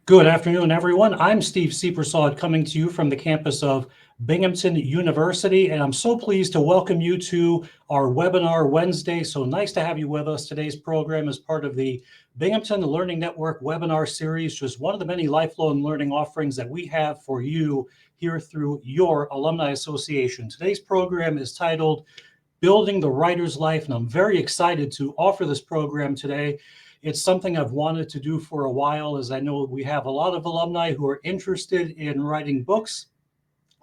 Good afternoon, everyone. I'm Steve Seepersod coming to you from the campus of Binghamton University, and I'm so pleased to welcome you to our webinar Wednesday. So nice to have you with us. Today's program is part of the Binghamton Learning Network webinar series, which is one of the many lifelong learning offerings that we have for you here through your Alumni Association. Today's program is titled Building the Writer's Life, and I'm very excited to offer this program today. It's something I've wanted to do for a while, as I know we have a lot of alumni who are interested in writing books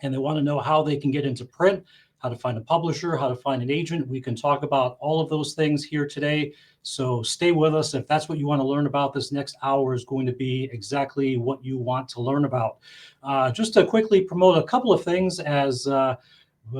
and they want to know how they can get into print, how to find a publisher, how to find an agent. We can talk about all of those things here today. So stay with us. If that's what you want to learn about, this next hour is going to be exactly what you want to learn about. Just to quickly promote a couple of things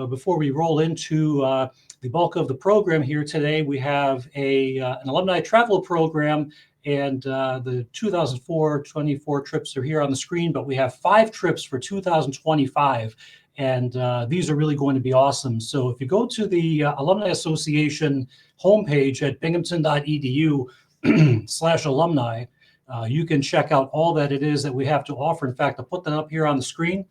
before we roll into the bulk of the program here today. We have an alumni travel program, and the 2024 trips are here on the screen, but we have 5 trips for 2025, and these are really going to be awesome. So if you go to the Alumni Association homepage at binghamton.edu/alumni, you can check out all that it is that we have to offer. In fact, I'll put that up here on the screen.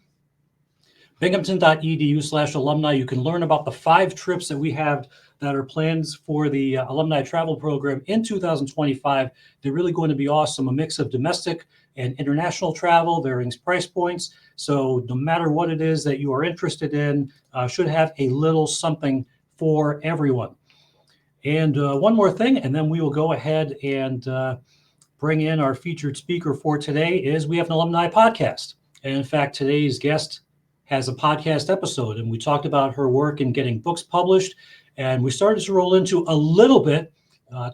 Binghamton.edu/alumni. You can learn about the 5 trips that we have that are plans for the alumni travel program in 2025. They're really going to be awesome. A mix of domestic and international travel, varying price points. So no matter what it is that you are interested in, should have a little something for everyone. And one more thing, and then we will go ahead and bring in our featured speaker for today. Is we have an alumni podcast. And in fact, today's guest has a podcast episode, and we talked about her work in getting books published. And we started to roll into a little bit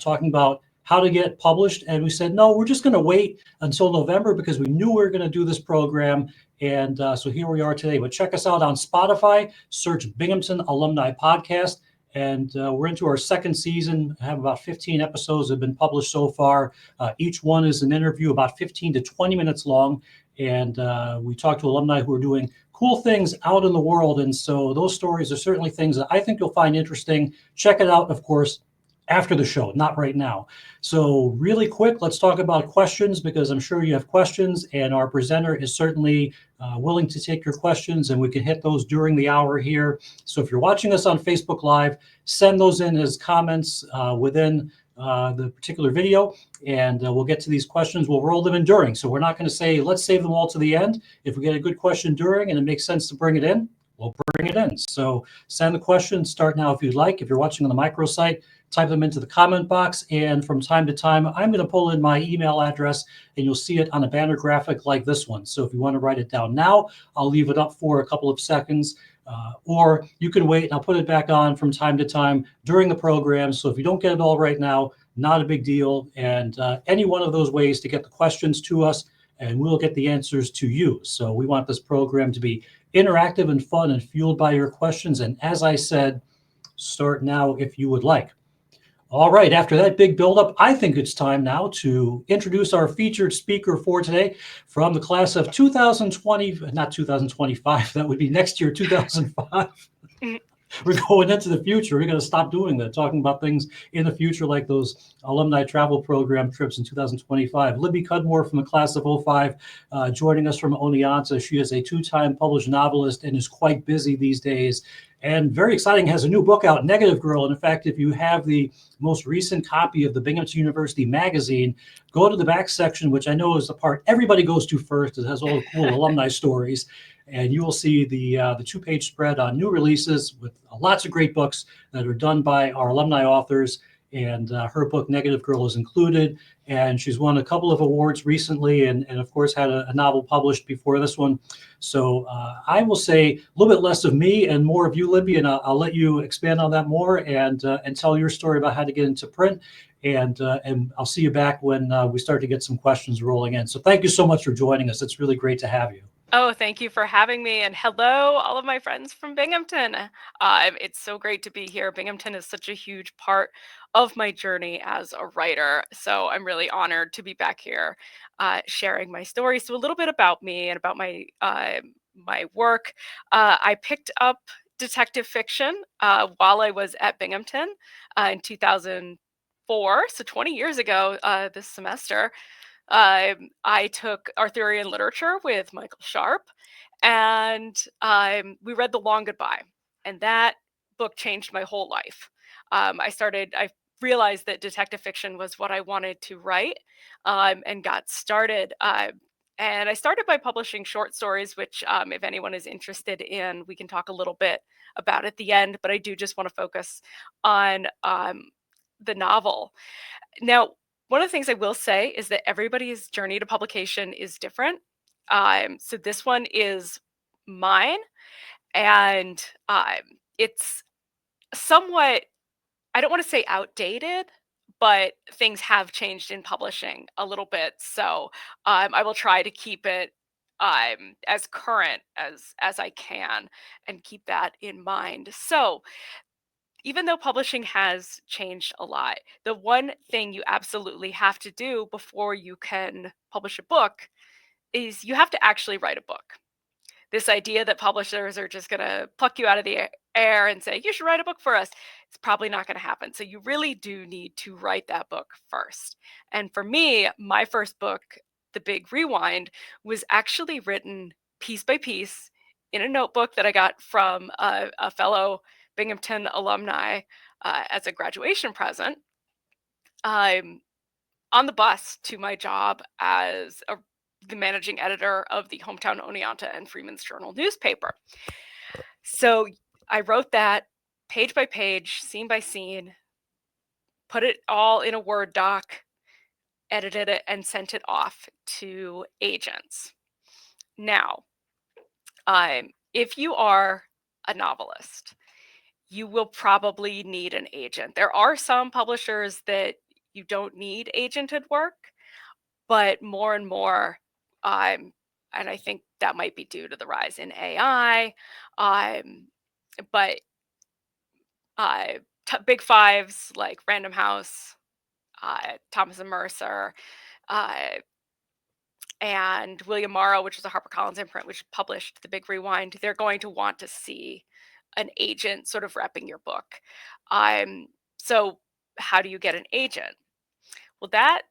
talking about how to get published. And we said, no, we're just going to wait until November because we knew we were going to do this program. And so here we are today. But check us out on Spotify, search Binghamton Alumni Podcast. And we're into our second season. I have about 15 episodes that have been published so far. Each one is an interview about 15 to 20 minutes long. And we talk to alumni who are doing cool things out in the world. And so those stories are certainly things that I think you'll find interesting. Check it out, of course, after the show, not right now. So really quick, let's talk about questions, because I'm sure you have questions, and our presenter is certainly willing to take your questions, and we can hit those during the hour here. So if you're watching us on Facebook Live, send those in as comments within the particular video, and we'll get to these questions. We'll roll them in during. So we're not going to say, let's save them all to the end. If we get a good question during and it makes sense to bring it in, we'll bring it in. So send the questions, start now if you'd like. If you're watching on the microsite, type them into the comment box. And from time to time, I'm going to pull in my email address, and you'll see it on a banner graphic like this one. So if you want to write it down now, I'll leave it up for a couple of seconds. Or you can wait, and I'll put it back on from time to time during the program. So if you don't get it all right now, not a big deal. And any one of those ways to get the questions to us, and we'll get the answers to you. So we want this program to be interactive and fun and fueled by your questions. And as I said, start now if you would like. All right, after that big buildup, I think it's time now to introduce our featured speaker for today from the class of 2020, not 2025, that would be next year, 2005. We're going into the future. We're going to stop doing that, talking about things in the future like those alumni travel program trips in 2025. Libby Cudmore from the class of 05, joining us from Oneonta. She is a 2-time published novelist and is quite busy these days. And very exciting, has a new book out, Negative Girl. And in fact, if you have the most recent copy of the Binghamton University magazine, go to the back section, which I know is the part everybody goes to first. It has all the cool alumni stories. And you will see the 2-page spread on new releases with lots of great books that are done by our alumni authors. And her book, Negative Girl, is included. And she's won a couple of awards recently, and of course had a novel published before this one. So I will say a little bit less of me and more of you, Libby, and I'll let you expand on that more and tell your story about how to get into print. And I'll see you back when we start to get some questions rolling in. So thank you so much for joining us. It's really great to have you. Oh, thank you for having me. And hello, all of my friends from Binghamton. It's so great to be here. Binghamton is such a huge part of my journey as a writer. So I'm really honored to be back here sharing my story. So a little bit about me and about my work. I picked up detective fiction while I was at Binghamton in 2004. So 20 years ago this semester. I took Arthurian literature with Michael Sharp, and we read The Long Goodbye, and that book changed my whole life. I realized that detective fiction was what I wanted to write, and got started. And I started by publishing short stories, which, if anyone is interested in, we can talk a little bit about at the end. But I do just want to focus on the novel. Now, one of the things I will say is that everybody's journey to publication is different. So this one is mine, and it's somewhat, I don't want to say outdated, but things have changed in publishing a little bit. So I will try to keep it as current as I can and keep that in mind. So even though publishing has changed a lot, the one thing you absolutely have to do before you can publish a book is you have to actually write a book. This idea that publishers are just going to pluck you out of the air and say, you should write a book for us, it's probably not going to happen. So you really do need to write that book first. And for me, my first book, The Big Rewind, was actually written piece by piece in a notebook that I got from a fellow Binghamton alumni as a graduation present. Um, on the bus to my job as the managing editor of the Hometown Oneonta and Freeman's Journal newspaper. So I wrote that page by page, scene by scene, put it all in a Word doc, edited it, and sent it off to agents. Now, if you are a novelist, you will probably need an agent. There are some publishers that you don't need agented work, but more and more, and I think that might be due to the rise in AI, but uh, big fives like Random House, Thomas and Mercer, uh, and William Morrow, which is a HarperCollins imprint, which published The Big Rewind, they're going to want to see an agent sort of repping your book. So, how do you get an agent? Well, that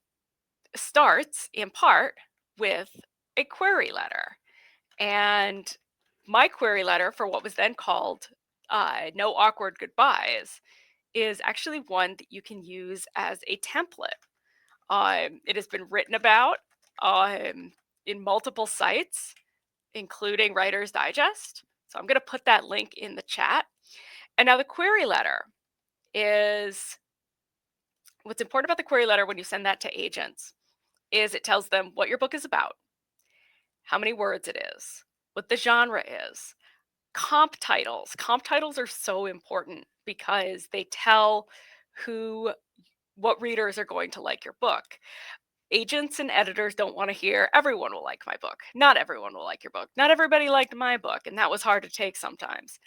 starts in part with a query letter. And my query letter for what was then called No Awkward Goodbyes is actually one that you can use as a template. It has been written about in multiple sites, including Writer's Digest. So I'm going to put that link in the chat. And now the query letter is what's important about the query letter when you send that to agents is it tells them what your book is about, how many words it is, what the genre is, comp titles. Comp titles are so important because they tell what readers are going to like your book. Agents and editors don't want to hear everyone will like my book. Not everyone will like your book. Not everybody liked my book, and that was hard to take sometimes.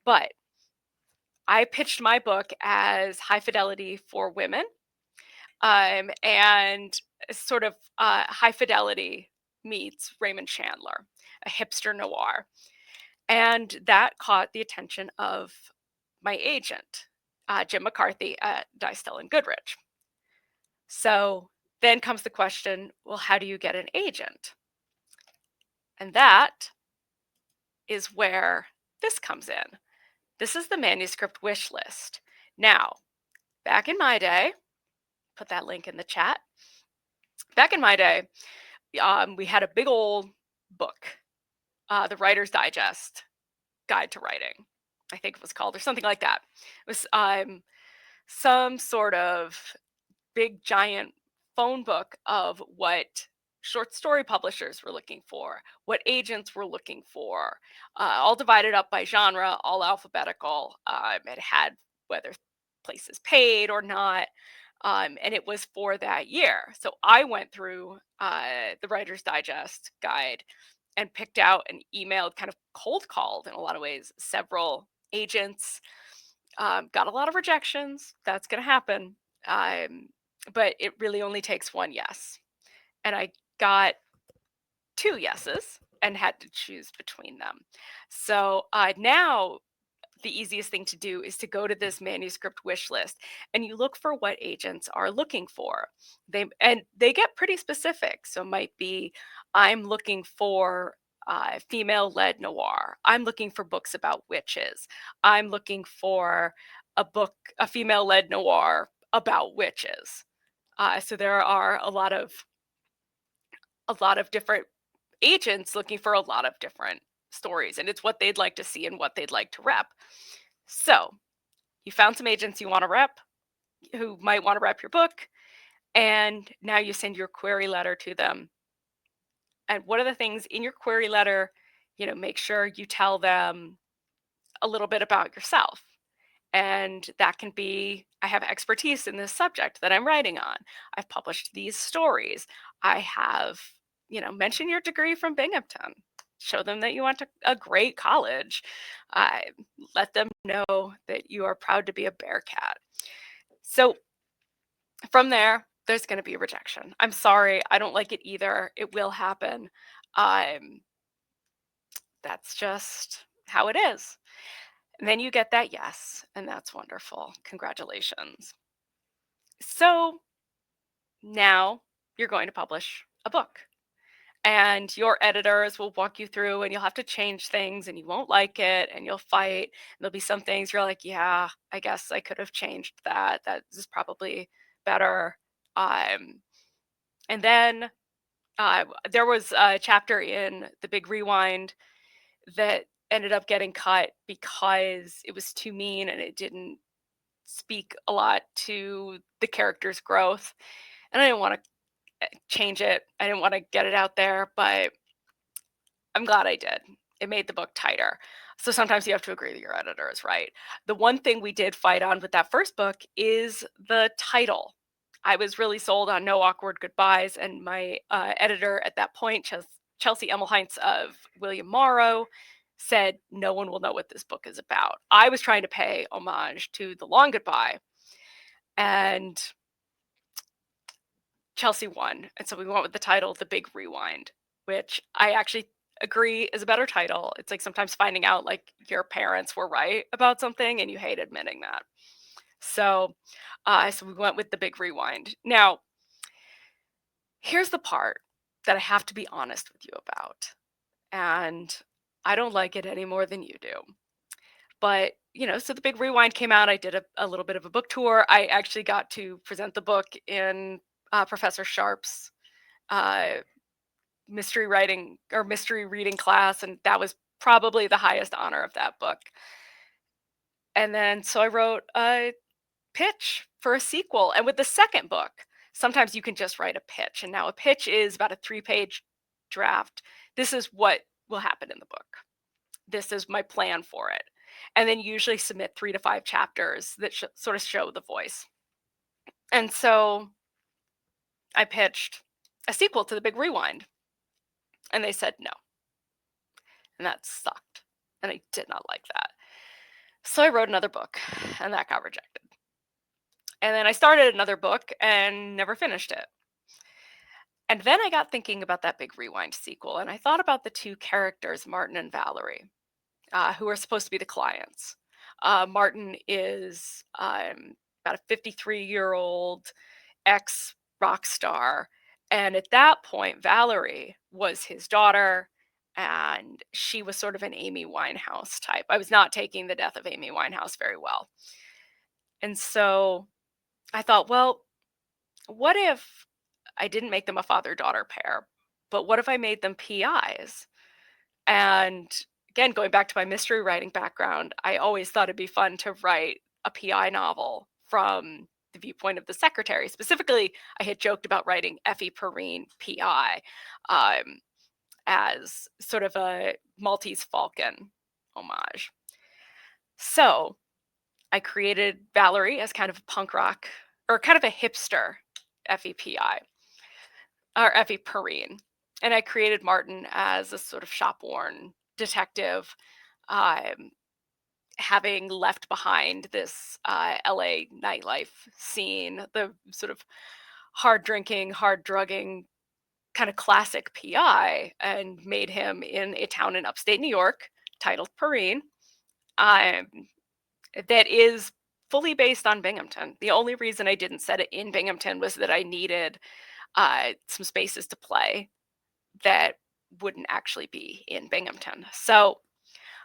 But I pitched my book as high fidelity for women, and sort of high fidelity meets Raymond Chandler, a hipster noir. And that caught the attention of my agent, Jim McCarthy at Dystel and Goodrich. So then comes the question, well, how do you get an agent? And that is where this comes in. This is the manuscript wish list. Now, back in my day, put that link in the chat. Back in my day, we had a big old book, the Writer's Digest Guide to Writing, I think it was called, or something like that. It was some sort of big giant phone book of what short story publishers were looking for, what agents were looking for, all divided up by genre, all alphabetical. It had whether places paid or not, and it was for that year. So I went through the Writer's Digest guide and picked out and emailed, kind of cold called in a lot of ways, several agents. Got a lot of rejections. That's going to happen. But it really only takes one yes. And I got two yeses and had to choose between them. So now the easiest thing to do is to go to this manuscript wish list and you look for what agents are looking for. They get pretty specific. So it might be, I'm looking for female-led noir. I'm looking for books about witches. I'm looking for a female-led noir about witches. So there are a lot of different agents looking for a lot of different stories, and it's what they'd like to see and what they'd like to rep. So you found some agents you want to rep, who might want to rep your book, and now you send your query letter to them. And what are the things in your query letter? Make sure you tell them a little bit about yourself. And that can be, I have expertise in this subject that I'm writing on. I've published these stories. I have, mention your degree from Binghamton. Show them that you went to a great college. Uh, Let them know that you are proud to be a Bearcat. So from there's going to be a rejection. I'm sorry, I don't like it either. It will happen. That's just how it is. And then you get that yes, and that's wonderful. Congratulations. So now you're going to publish a book, and your editors will walk you through, and you'll have to change things, and you won't like it, and you'll fight. And there'll be some things you're like, yeah, I guess I could have changed that. That is probably better. And then there was a chapter in The Big Rewind that ended up getting cut because it was too mean and it didn't speak a lot to the character's growth. And I didn't want to change it. I didn't want to get it out there, but I'm glad I did. It made the book tighter. So sometimes you have to agree that your editor is right. The one thing we did fight on with that first book is the title. I was really sold on No Awkward Goodbyes, and my editor at that point, Chelsea Emmelheinz of William Morrow, said no one will know what this book is about. I was trying to pay homage to The Long Goodbye, and Chelsea won. And so we went with the title The Big Rewind, which I actually agree is a better title. It's like sometimes finding out like your parents were right about something and you hate admitting that. So we went with The Big Rewind. Now, here's the part that I have to be honest with you about. And I don't like it any more than you do. But, so The Big Rewind came out. I did a little bit of a book tour. I actually got to present the book in Professor Sharp's uh, mystery writing or mystery reading class, and that was probably the highest honor of that book. And then so I wrote a pitch for a sequel. And with the second book, sometimes you can just write a pitch. And now a pitch is about a 3-page draft. This is what will happen in the book. This is my plan for it. And then usually submit 3 to 5 chapters that sort of show the voice. And so I pitched a sequel to The Big Rewind. And they said no. And that sucked. And I did not like that. So I wrote another book, and that got rejected. And then I started another book and never finished it. And then I got thinking about that Big Rewind sequel, and I thought about the two characters, Martin and Valerie, who are supposed to be the clients. Martin is about a 53-year-old ex rock star. And at that point, Valerie was his daughter, and she was sort of an Amy Winehouse type. I was not taking the death of Amy Winehouse very well. And so I thought, well, what if I didn't make them a father daughter pair, but what if I made them PIs? And again, going back to my mystery writing background, I always thought it'd be fun to write a PI novel from the viewpoint of the secretary. Specifically, I had joked about writing Effie Perrine PI as sort of a Maltese Falcon homage. So I created Valerie as kind of a punk rock or kind of a hipster Effie PI or Effie Perrine. And I created Martin as a sort of shop-worn detective, having left behind this LA nightlife scene, the sort of hard drinking, hard drugging kind of classic PI, and made him in a town in upstate New York titled Perrine. that is fully based on Binghamton. The only reason I didn't set it in Binghamton was that I needed some spaces to play that wouldn't actually be in Binghamton. So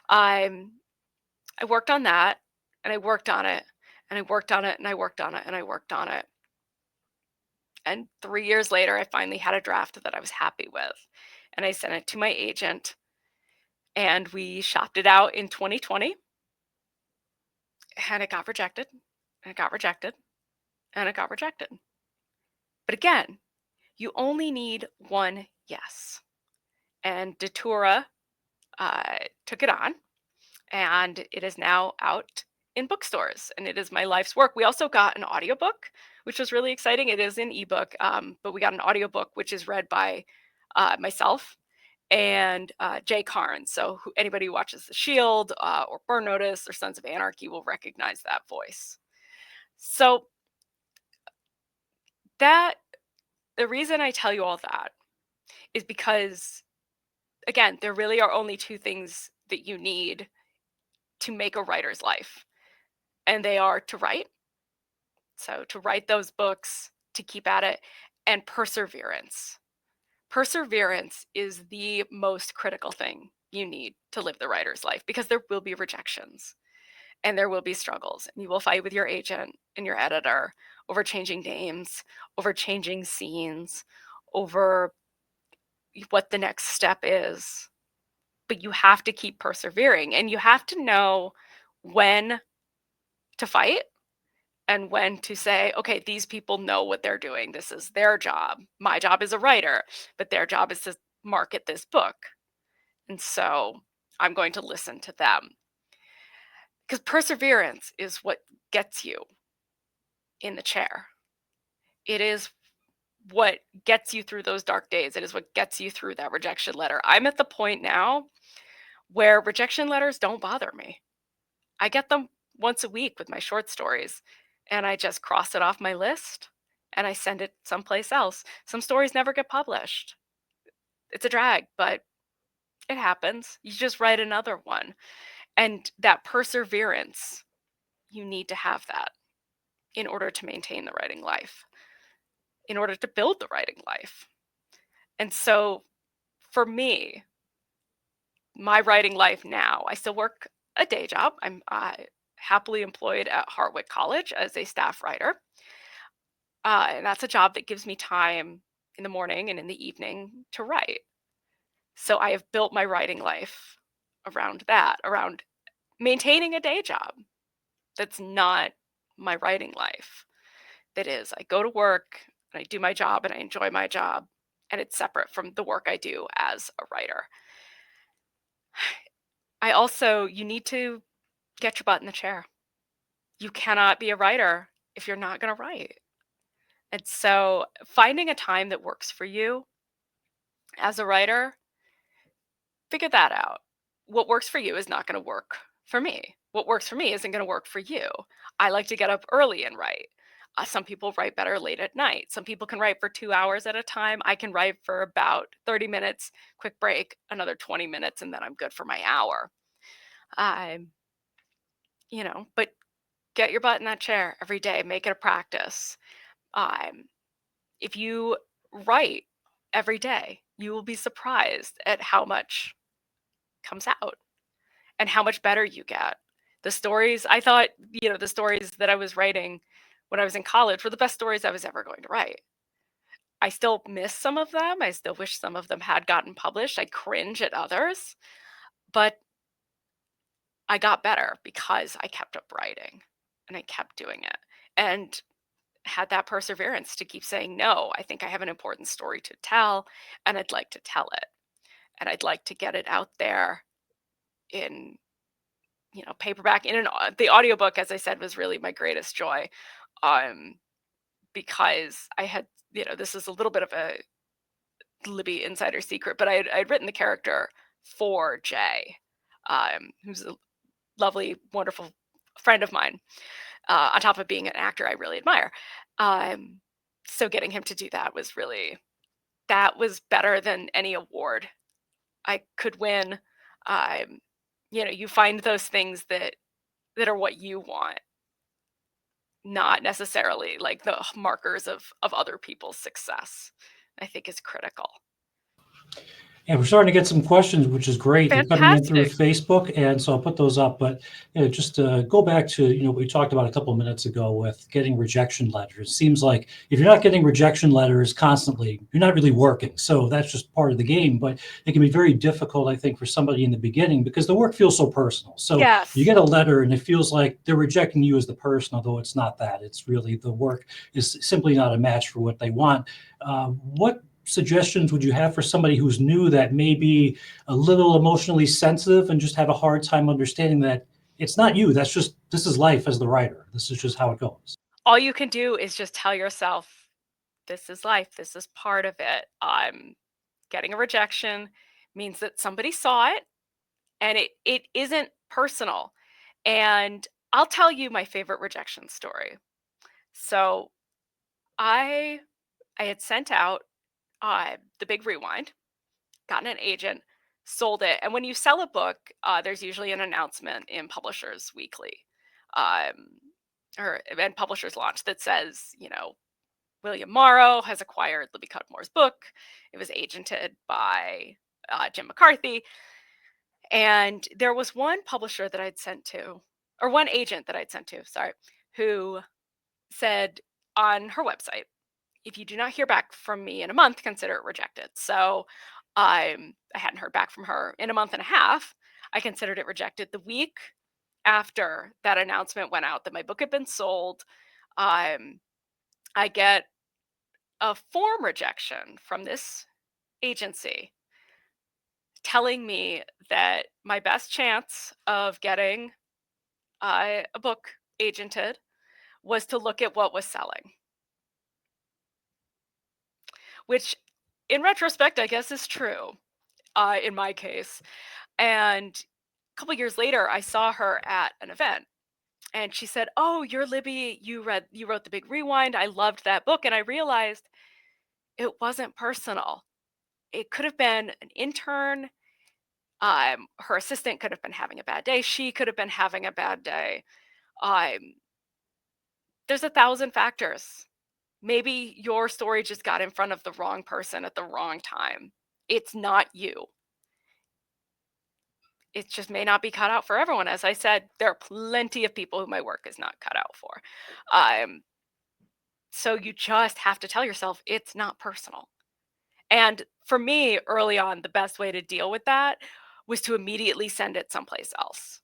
I worked on that, and I worked on it, and I worked on it, and I worked on it, and I worked on it. And 3 years later, I finally had a draft that I was happy with, and I sent it to my agent, and we shopped it out in 2020, and it got rejected, and it got rejected, and it got rejected. But again, you only need one yes. And Datura took it on, and it is now out in bookstores, and it is my life's work. We also got an audiobook, which was really exciting. It is an ebook, but we got an audiobook which is read by myself and Jay Carnes. So anybody who watches The Shield or Burn Notice or Sons of Anarchy will recognize that voice. So that the reason I tell you all that is because, again, there really are only two things that you need to make a writer's life, and they are to write. So to write those books, to keep at it, and perseverance. Perseverance is the most critical thing you need to live the writer's life, because there will be rejections and there will be struggles, and you will fight with your agent and your editor over changing names, over changing scenes, over what the next step is. But you have to keep persevering, and you have to know when to fight and when to say, okay, these people know what they're doing. This is their job. My job is a writer, but their job is to market this book. And so I'm going to listen to them. Because perseverance is what gets you in the chair. It is what gets you through those dark days. It is what gets you through that rejection letter. I'm at the point now where rejection letters don't bother me. I get them once a week with my short stories, and I just cross it off my list and I send it someplace else. Some stories never get published. It's a drag, but it happens. You just write another one. And that perseverance, you need to have that in order to maintain the writing life, in order to build the writing life. And so for me, my writing life now, I still work a day job. I'm happily employed at Hartwick College as a staff writer. And that's a job that gives me time in the morning and in the evening to write. So I have built my writing life around that, around maintaining a day job that's not my writing life. That is, I go to work and I do my job and I enjoy my job, and it's separate from the work I do as a writer. You need to get your butt in the chair. You cannot be a writer if you're not going to write. And so finding a time that works for you as a writer, figure that out. What works for you is not going to work for me. What works for me isn't going to work for you. I like to get up early and write. Some people write better late at night. Some people can write for 2 hours at a time. I can write for about 30 minutes, quick break, another 20 minutes, and then I'm good for my hour. Um, but get your butt in that chair every day. Make it a practice. Um, if you write every day, you will be surprised at how much comes out and how much better you get. The stories I thought, the stories that I was writing when I was in college were the best stories I was ever going to write. I still miss some of them. I still wish some of them had gotten published. I cringe at others, but I got better because I kept up writing and I kept doing it and had that perseverance to keep saying, no, I think I have an important story to tell and I'd like to tell it. And I'd like to get it out there in paperback. The audiobook, as I said, was really my greatest joy, because I had, this is a little bit of a Libby insider secret, but I'd written the character for Jay, who's a lovely, wonderful friend of mine, on top of being an actor I really admire. So getting him to do that was better than any award I could win. You find those things that that are what you want, not necessarily like the markers of other people's success, I think is critical. And we're starting to get some questions, which is great. They're coming in through Fantastic. Facebook, and so I'll put those up. But just to go back to what we talked about a couple of minutes ago with getting rejection letters. It seems like if you're not getting rejection letters constantly, you're not really working. So that's just part of the game. But it can be very difficult, I think, for somebody in the beginning because the work feels so personal. So Yes. you get a letter, and it feels like they're rejecting you as the person, although it's not that. It's really the work is simply not a match for what they want. What suggestions would you have for somebody who's new that may be a little emotionally sensitive and just have a hard time understanding that it's not you? This is life as the writer. This is just how it goes. All you can do is just tell yourself, this is life. This is part of it. Getting a rejection means that somebody saw it and it isn't personal. And I'll tell you my favorite rejection story. So I had sent out the big rewind, gotten an agent, sold it. And when you sell a book, there's usually an announcement in Publishers Weekly, um, and Publishers Launch that says, William Morrow has acquired Libby Cudmore's book. It was agented by Jim McCarthy. And there was one publisher that I'd sent to, or one agent that I'd sent to, sorry, who said on her website, if you do not hear back from me in a month, consider it rejected. So I hadn't heard back from her in a month and a half. I considered it rejected. The week after that announcement went out that my book had been sold, I get a form rejection from this agency telling me that my best chance of getting a book agented was to look at what was selling, which in retrospect, I guess is true in my case. And a couple years later, I saw her at an event and she said, "Oh, you're Libby. You wrote The Big Rewind. I loved that book." And I realized it wasn't personal. It could have been an intern. Her assistant could have been having a bad day. She could have been having a bad day. Um, there's 1,000 factors. Maybe your story just got in front of the wrong person at the wrong time. It's not you. It just may not be cut out for everyone. As I said, there are plenty of people who my work is not cut out for. So you just have to tell yourself it's not personal. And for me, early on, the best way to deal with that was to immediately send it someplace else,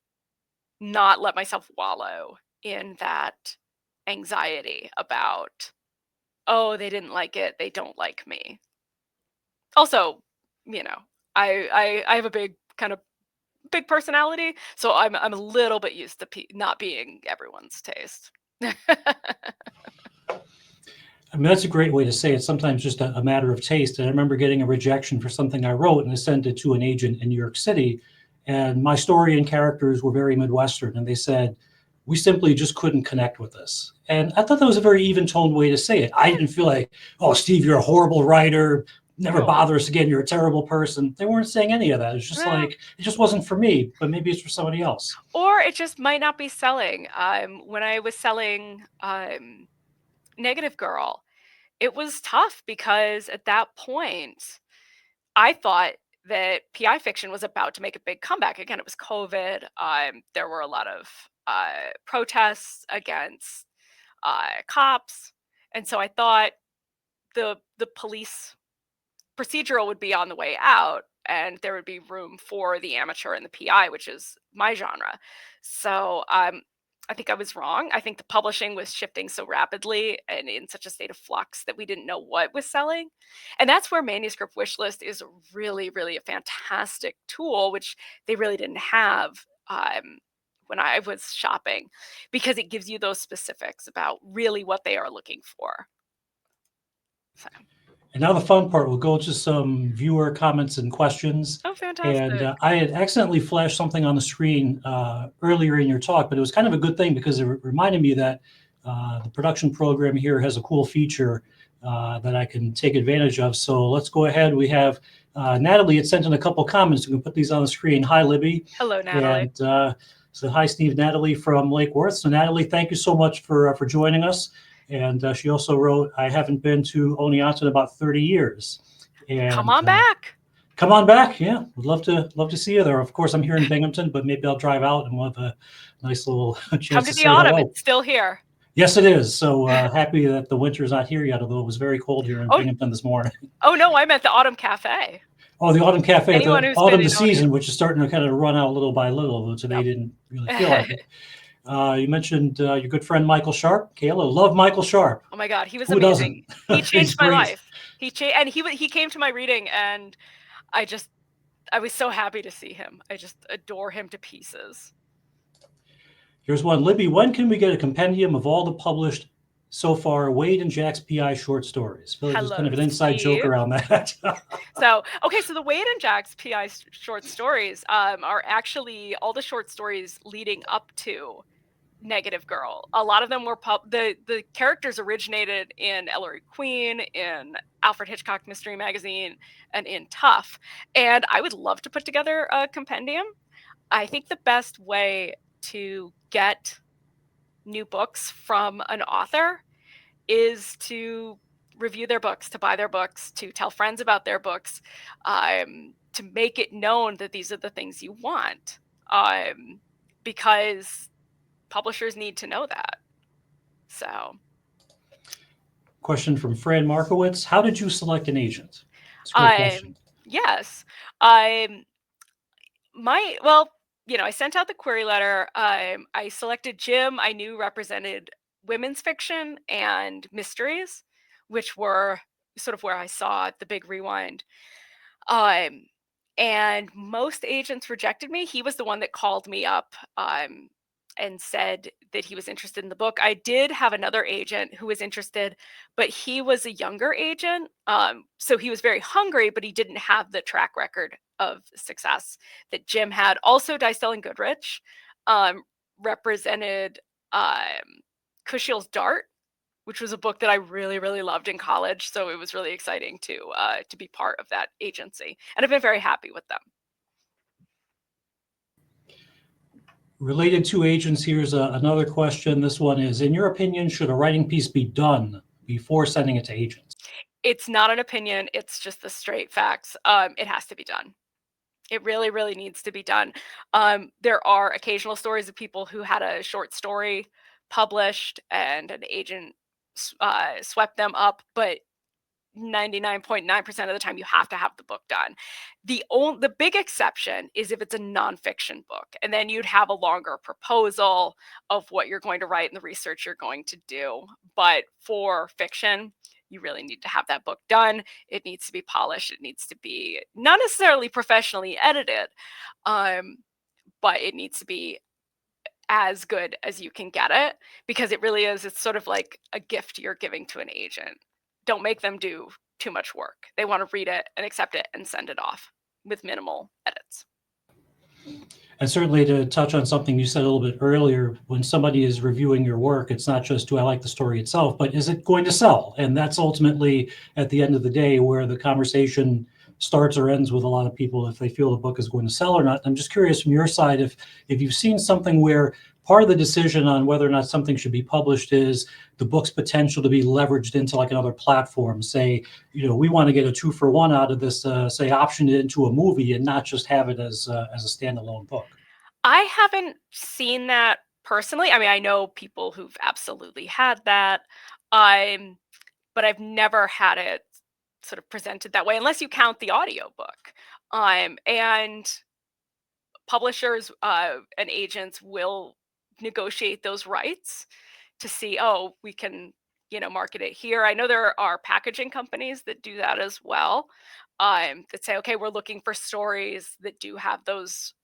not let myself wallow in that anxiety about, oh, they didn't like it, they don't like me. Also, I have a big personality, so I'm a little bit used to not being everyone's taste. I mean, that's a great way to say it. Sometimes just a matter of taste. And I remember getting a rejection for something I wrote, and I sent it to an agent in New York City. And my story and characters were very Midwestern. And they said, we simply just couldn't connect with this. And I thought that was a very even toned way to say it. I didn't feel like, oh, Steve, you're a horrible writer. Never No. bother us again. You're a terrible person. They weren't saying any of that. It's just No. like, it just wasn't for me, but maybe it's for somebody else. Or it just might not be selling. When I was selling Negative Girl, it was tough because at that point, I thought that PI fiction was about to make a big comeback. Again, it was COVID. There were a lot of protests against cops, and so I thought the police procedural would be on the way out, and there would be room for the amateur and the PI, which is my genre. So I think I was wrong. I think the publishing was shifting so rapidly and in such a state of flux that we didn't know what was selling. And that's where manuscript wishlist is really, really a fantastic tool, which they really didn't have when I was shopping, because it gives you those specifics about really what they are looking for. So. And now the fun part, we'll go to some viewer comments and questions. Oh, fantastic. And I had accidentally flashed something on the screen earlier in your talk, but it was kind of a good thing because it reminded me that the production program here has a cool feature that I can take advantage of. So let's go ahead. We have Natalie had sent in a couple comments. We can put these on the screen. Hi, Libby. Hello, Natalie. And So hi, Steve. Natalie from Lake Worth. So Natalie, thank you so much for joining us. And she also wrote, I haven't been to Oneonta in about 30 years. And come on back. Come on back. Yeah, would love to see you there. Of course, I'm here in Binghamton, but maybe I'll drive out and we'll have a nice little chance Come to to the say autumn. hello. It's still here. Yes, it is. So happy that the winter's not here yet, although it was very cold here in Binghamton this morning. Oh, no, I meant the Autumn Cafe. Oh, the Autumn Cafe, Anyone the who's autumn been the in season, Oneonta. which is starting to kind of run out little by little, though today didn't really feel like it. You mentioned your good friend Michael Sharp. Kayla, love Michael Sharp. Oh my God, he was Who amazing. doesn't? He changed my great. life. He came to my reading, and I was so happy to see him. I just adore him to pieces. Here's one. Libby, when can we get a compendium of all the published so far Wade and Jacks P.I. short stories? I feel like there's kind of an inside joke around that. So the Wade and Jacks P.I. short stories are actually all the short stories leading up to Negative Girl. A lot of them were the characters originated in Ellery Queen, in Alfred Hitchcock Mystery Magazine, and in Tough. And I would love to put together a compendium. I think the best way to get new books from an author is to review their books, to buy their books, to tell friends about their books, to make it known that these are the things you want, because publishers need to know that. So, question from Fran Markowitz. How did you select an agent? That's a great question. Yes. I sent out the query letter. I selected Jim. I knew represented women's fiction and mysteries, which were sort of where I saw the big rewind. And most agents rejected me. He was the one that called me up and said that he was interested in the book. I did have another agent who was interested, but he was a younger agent. So he was very hungry, but he didn't have the track record of success that Jim had. Also, Dicel and Goodrich represented Kushiel's Dart, which was a book that I really, really loved in college. So it was really exciting to be part of that agency. And I've been very happy with them. Related to agents, here's another question. This one is, in your opinion, should a writing piece be done before sending it to agents? It's not an opinion. It's just the straight facts. It has to be done. It really, really needs to be done. There are occasional stories of people who had a short story published and an agent swept them up, but 99.9% of the time you have to have the book done. The big exception is if it's a nonfiction book, and then you'd have a longer proposal of what you're going to write and the research you're going to do. But for fiction, you really need to have that book done. It needs to be polished. It needs to be not necessarily professionally edited, but it needs to be as good as you can get it, because it really is. It's sort of like a gift you're giving to an agent. Don't make them do too much work. They want to read it and accept it and send it off with minimal edits. And certainly, to touch on something you said a little bit earlier, when somebody is reviewing your work, it's not just, do I like the story itself, but is it going to sell? And that's ultimately, at the end of the day, where the conversation starts or ends with a lot of people, if they feel the book is going to sell or not. I'm just curious from your side, if you've seen something where part of the decision on whether or not something should be published is the book's potential to be leveraged into like another platform. Say, we want to get a 2-for-1 out of this, say, option it into a movie and not just have it as a standalone book. I haven't seen that personally. I mean, I know people who've absolutely had that, but I've never had it sort of presented that way, unless you count the audiobook. And publishers and agents will negotiate those rights to see, we can, market it here. I know there are packaging companies that do that as well, that say, okay, we're looking for stories that do have those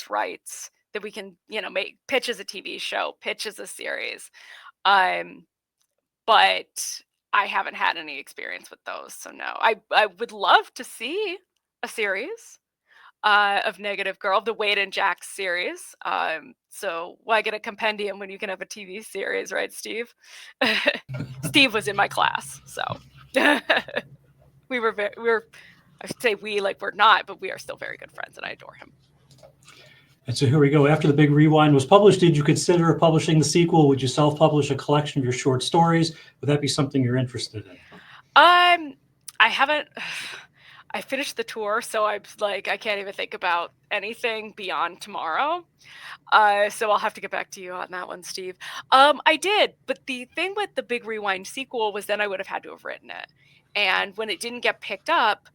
rights that we can, pitch as a TV show, pitch as a series. But I haven't had any experience with those. So no, I would love to see a series of Negative Girl, the Wade and Jacks series. So why get a compendium when you can have a TV series, right, Steve? Steve was in my class, so we were, I should say we, like we're not, but we are still very good friends, and I adore him. And so here we go. After The Big Rewind was published, did you consider publishing the sequel? Would you self-publish a collection of your short stories? Would that be something you're interested in? I haven't. I finished the tour, so I'm like, I can't even think about anything beyond tomorrow. So I'll have to get back to you on that one, Steve. I did, but the thing with the Big Rewind sequel was then I would have had to have written it. And when it didn't get picked up,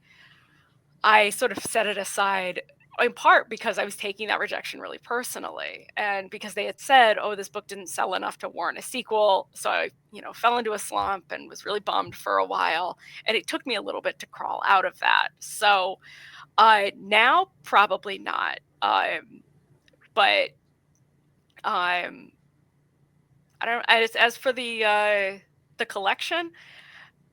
I sort of set it aside in part because I was taking that rejection really personally and because they had said, "Oh, this book didn't sell enough to warrant a sequel." So I, fell into a slump and was really bummed for a while, and it took me a little bit to crawl out of that. So, now probably not. But um I don't as for the collection,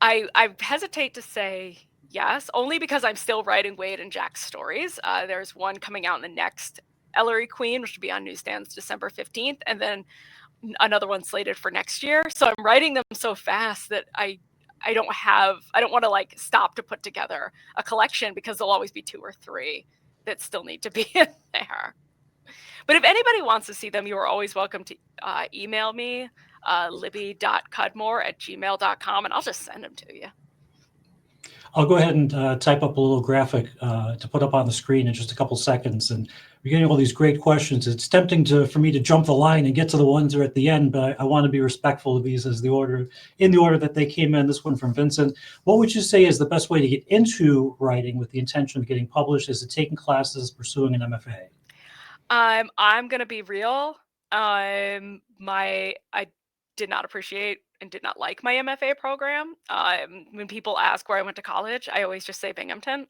I hesitate to say yes, only because I'm still writing Wade and Jack's stories. There's one coming out in the next Ellery Queen, which will be on newsstands December 15th, and then another one slated for next year. So I'm writing them so fast that I don't want to like stop to put together a collection because there'll always be two or three that still need to be in there. But if anybody wants to see them, you are always welcome to email me, libby.cudmore@gmail.com, and I'll just send them to you. I'll go ahead and type up a little graphic to put up on the screen in just a couple seconds. And we're getting all these great questions. It's tempting for me to jump the line and get to the ones that are at the end, but I want to be respectful of these in the order that they came in. This one from Vincent. What would you say is the best way to get into writing with the intention of getting published? Is it taking classes, pursuing an MFA? I'm gonna be real. I did not appreciate and did not like my MFA program. When people ask where I went to college, I always just say Binghamton.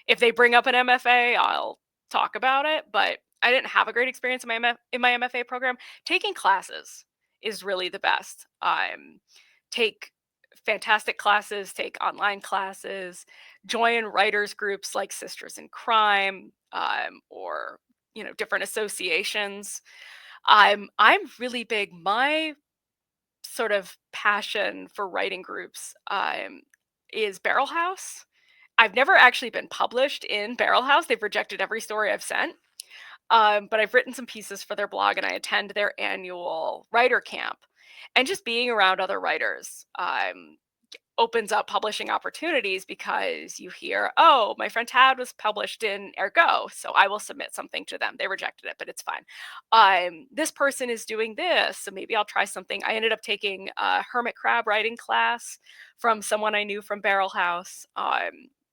If they bring up an MFA, I'll talk about it, but I didn't have a great experience in my MFA program. Taking classes is really the best. Take fantastic classes, take online classes, join writers groups like Sisters in Crime, or different associations. I'm really big. My sort of passion for writing groups is Barrel House. I've never actually been published in Barrel House. They've rejected every story I've sent. But I've written some pieces for their blog and I attend their annual writer camp. And just being around other writers opens up publishing opportunities because you hear, oh, my friend Tad was published in Ergo, so I will submit something to them. They rejected it, but it's fine. This person is doing this, so maybe I'll try something. I ended up taking a hermit crab writing class from someone I knew from Barrel House.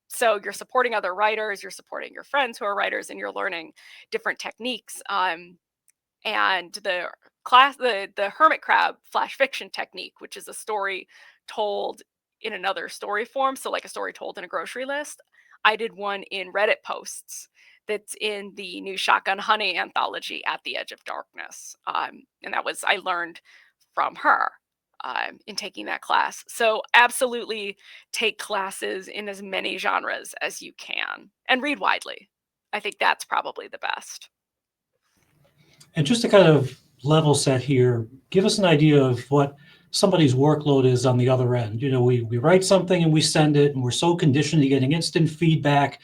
So you're supporting other writers, you're supporting your friends who are writers, and you're learning different techniques. And the hermit crab flash fiction technique, which is a story told in another story form, so like a story told in a grocery list. I did one in Reddit posts that's in the new Shotgun Honey anthology, At the Edge of Darkness. And I learned from her in taking that class. So absolutely take classes in as many genres as you can and read widely. I think that's probably the best. And just to kind of level set here, give us an idea of what somebody's workload is on the other end. We write something and we send it, and we're so conditioned to getting instant feedback,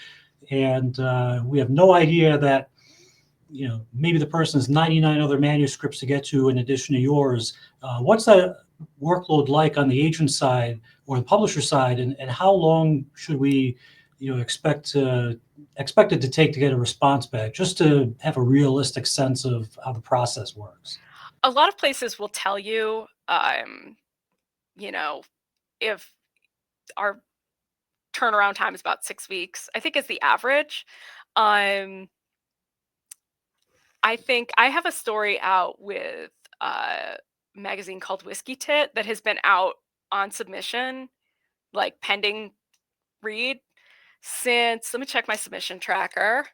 and we have no idea that maybe the person has 99 other manuscripts to get to in addition to yours. What's that workload like on the agent side or the publisher side, and how long should we expect it to take to get a response back, just to have a realistic sense of how the process works? A lot of places will tell you, if our turnaround time is about 6 weeks. I think is the average. Um, I think I have a story out with a magazine called Whiskey Tit that has been out on submission, like pending read since, let me check my submission tracker,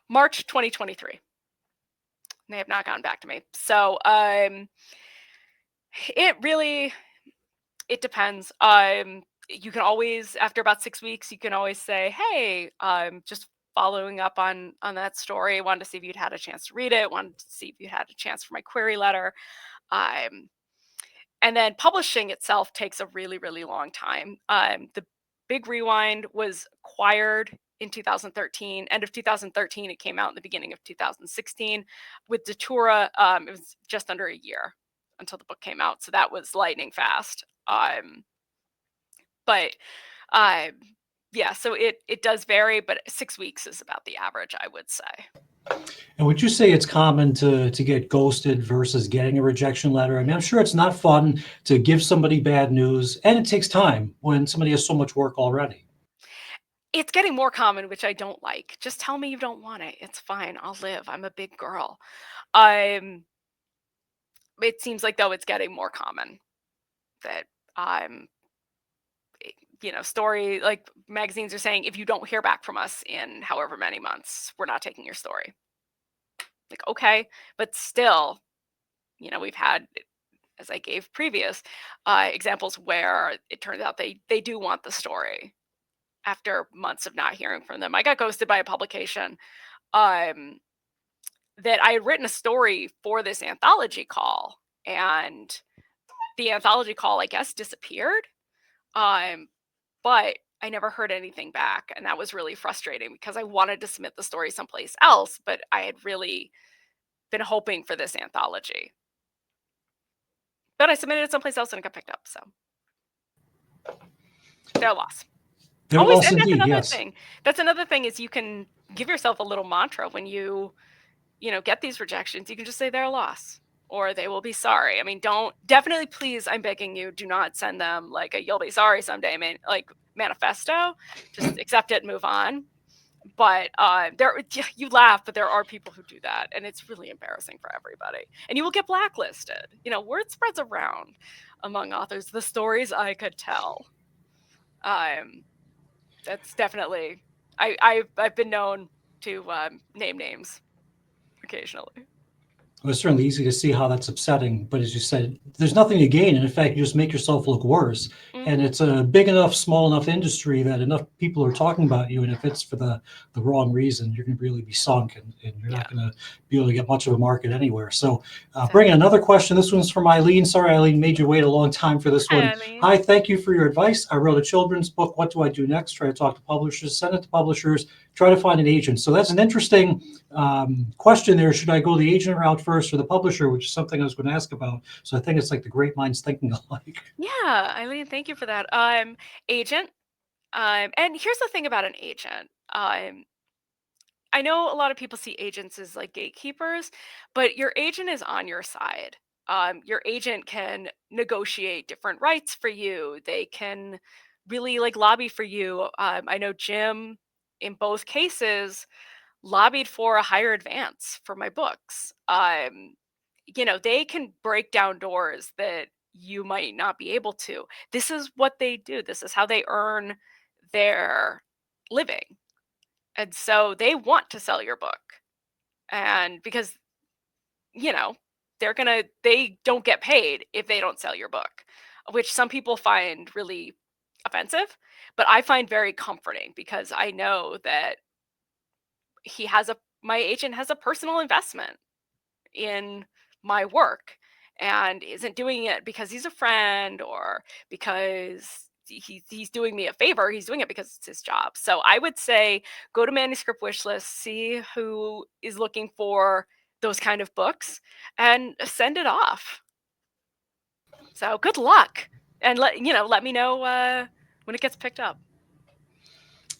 March 2023. They have not gotten back to me. So it depends. You can always, after about 6 weeks, you can always say, hey, just following up on that story. Wanted to see if you'd had a chance to read it. Wanted to see if you had a chance for my query letter. And then publishing itself takes a really, really long time. The Big Rewind was acquired in 2013. End of 2013, it came out in the beginning of 2016. With Datura, it was just under a year until the book came out, so that was lightning fast. But yeah, so it does vary, but 6 weeks is about the average, I would say. And would you say it's common to get ghosted versus getting a rejection letter? I mean, I'm sure it's not fun to give somebody bad news, and it takes time when somebody has so much work already. It's getting more common, which I don't like. Just tell me you don't want it. It's fine. I'll live. I'm a big girl. Um, it seems like though it's getting more common that um story like magazines are saying if you don't hear back from us in however many months, we're not taking your story. Like, okay, but still, we've had, as I gave previous examples where it turns out they do want the story after months of not hearing from them. I got ghosted by a publication um, that I had written a story for this anthology call, and the anthology call, I guess, disappeared. Um, but I never heard anything back, and that was really frustrating because I wanted to submit the story someplace else, but I had really been hoping for this anthology. But I submitted it someplace else and it got picked up, so their loss. Their Always, loss and that's indeed, another yes. thing. That's another thing is you can give yourself a little mantra when get these rejections. You can just say they're a loss or they will be sorry. I mean, don't definitely please, I'm begging you, do not send them like a you'll be sorry someday, like manifesto. Just accept it and move on. But you laugh, but there are people who do that, and it's really embarrassing for everybody. And you will get blacklisted. Word spreads around among authors. The stories I could tell. That's definitely. I've been known to name names occasionally. Well, it's certainly easy to see how that's upsetting, but as you said, there's nothing to gain, and in fact, you just make yourself look worse. And Hmm. it's a big enough, small enough industry that enough people are talking about you, and if it's for the wrong reason, you're going to really be sunk, and you're Yeah, not going to be able to get much of a market anywhere. So, bringing exactly. another question. This one's from Eileen. Sorry, Eileen, made you wait a long time for this Hi, one. Eileen. Hi, thank you for your advice. I wrote a children's book. What do I do next? Try to talk to publishers, send it to publishers, try to find an agent. So that's an interesting question there. Should I go the agent route first or the publisher, which is something I was going to ask about. So I think it's like the great minds thinking alike. Yeah, Eileen, thank you for that. Agent. And here's the thing about an agent. I know a lot of people see agents as like gatekeepers, but your agent is on your side. Your agent can negotiate different rights for you. They can really like lobby for you. I know Jim, in both cases, lobbied for a higher advance for my books. They can break down doors that you might not be able to. This is what they do. This is how they earn their living. And so they want to sell your book. And because, you know, they don't get paid if they don't sell your book, which some people find really offensive, but I find very comforting because I know that my agent has a personal investment in my work and isn't doing it because he's a friend or because he's doing me a favor. He's doing it because it's his job. So I would say go to manuscript wish list, see who is looking for those kind of books and send it off. So good luck. And let me know when it gets picked up.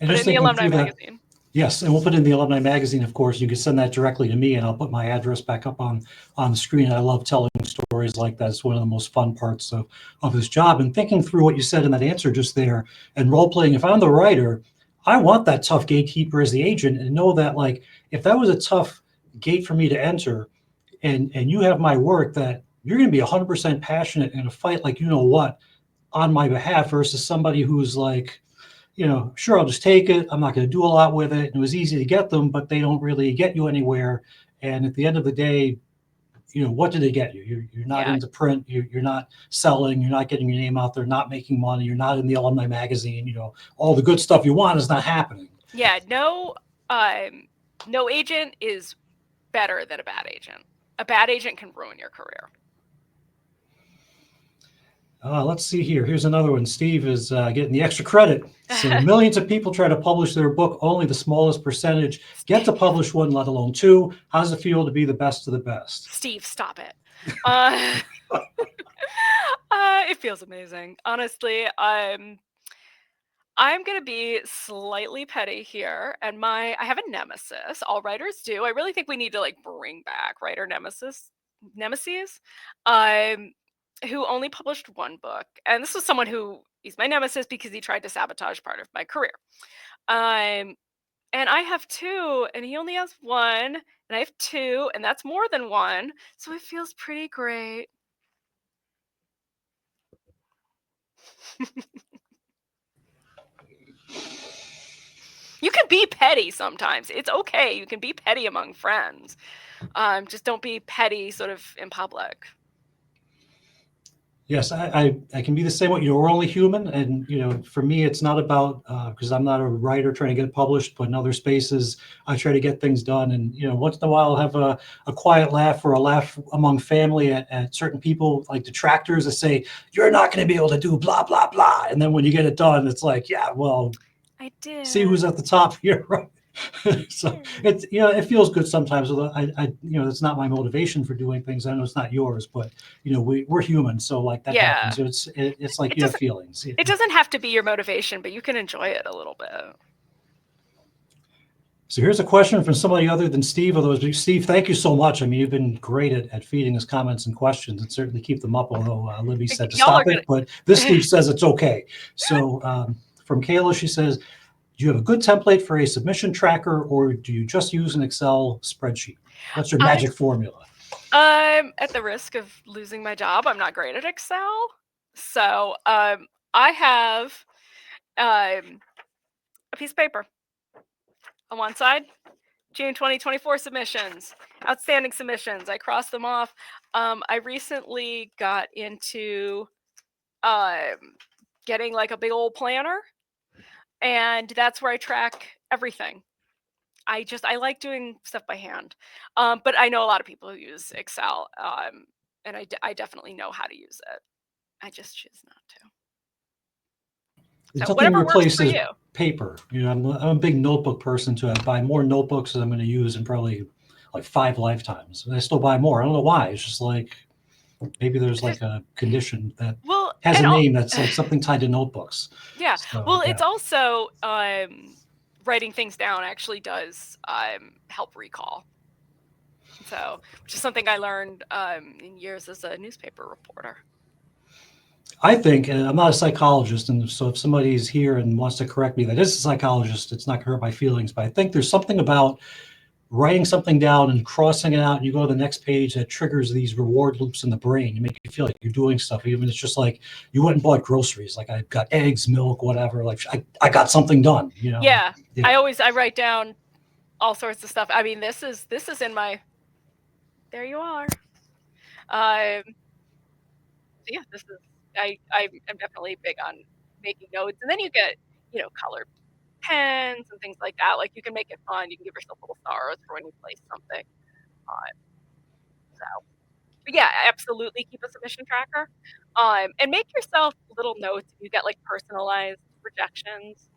And Put it just in the thinking alumni through that, magazine. yes, and we'll put it in the alumni magazine, of course. You can send that directly to me, and I'll put my address back up on the screen. I love telling stories like that. It's one of the most fun parts of this job. And thinking through what you said in that answer just there, and role playing. If I'm the writer, I want that tough gatekeeper as the agent, and know that like if that was a tough gate for me to enter, and you have my work, that you're going to be 100% passionate in a fight like you know what on my behalf versus somebody who's like, sure, I'll just take it. I'm not going to do a lot with it. And it was easy to get them, but they don't really get you anywhere. And at the end of the day, what do they get you? You're not Yeah. into print. You're not selling. You're not getting your name out there, not making money. You're not in the alumni magazine. All the good stuff you want is not happening. Yeah. No agent is better than a bad agent. A bad agent can ruin your career. Let's see here. Here's another one. Steve is getting the extra credit. So millions of people try to publish their book. Only the smallest percentage get to publish one, let alone two. How does it feel to be the best of the best? Steve, stop it. It feels amazing. Honestly, I'm gonna be slightly petty here, and I have a nemesis. All writers do. I really think we need to like bring back writer nemesis, um, who only published one book, and this was someone who he's my nemesis because he tried to sabotage part of my career. Um, and I have two, and he only has one, and I have two, and that's more than one, so it feels pretty great. You can be petty sometimes. It's okay. You can be petty among friends. Just don't be petty sort of in public. Yes, I can be the same way. We're only human, and for me, it's not about because I'm not a writer trying to get published, but in other spaces, I try to get things done. And once in a while, I'll have a quiet laugh or a laugh among family at certain people, like detractors, that say you're not going to be able to do blah blah blah, and then when you get it done, it's like, yeah, well, I did. see who's at the top here, right? So it's it feels good sometimes. Although I it's not my motivation for doing things. I know it's not yours, but we're human, so like that Yeah. happens. It's like It you have doesn't. feelings. It doesn't have to be your motivation, but you can enjoy it a little bit. So here's a question from somebody other than Steve. Although Steve, thank you so much. I mean, you've been great at feeding us comments and questions, and certainly keep them up. Although Libby said to Y'all are stop it, but this Steve says it's okay. So from Kayla, she says, do you have a good template for a submission tracker, or do you just use an Excel spreadsheet? What's your magic formula? At the risk of losing my job, I'm not great at Excel. So I have a piece of paper. On one side, June 2024 submissions, outstanding submissions. I crossed them off. I recently got into getting like a big old planner, and that's where I track everything. I like doing stuff by hand, but I know a lot of people who use Excel, and I definitely know how to use it. I just choose not to. So Nothing whatever works for replaces you. paper. I'm a big notebook person too. I buy more notebooks than I'm going to use in probably like 5 lifetimes. And I still buy more. I don't know why. It's just like maybe there's like a condition that has a name that's like something tied to notebooks. Yeah. So, well, it's also writing things down actually does help recall. So, which is something I learned in years as a newspaper reporter. I think, and I'm not a psychologist, and so if somebody's here and wants to correct me that is a psychologist, it's not going to hurt my feelings, but I think there's something about writing something down and crossing it out, and you go to the next page that triggers these reward loops in the brain. You make you feel like you're doing stuff, even if it's just like you went and bought groceries. Like I got eggs, milk, whatever. Like I got something done. Yeah. I write down all sorts of stuff. I mean, this is in my. There you are. So yeah, this is. I'm definitely big on making notes, and then you get colored pens and things like that. Like you can make it fun. You can give yourself little stars for when you place something. So, but yeah, absolutely keep a submission tracker, and make yourself little notes if you get like personalized rejections.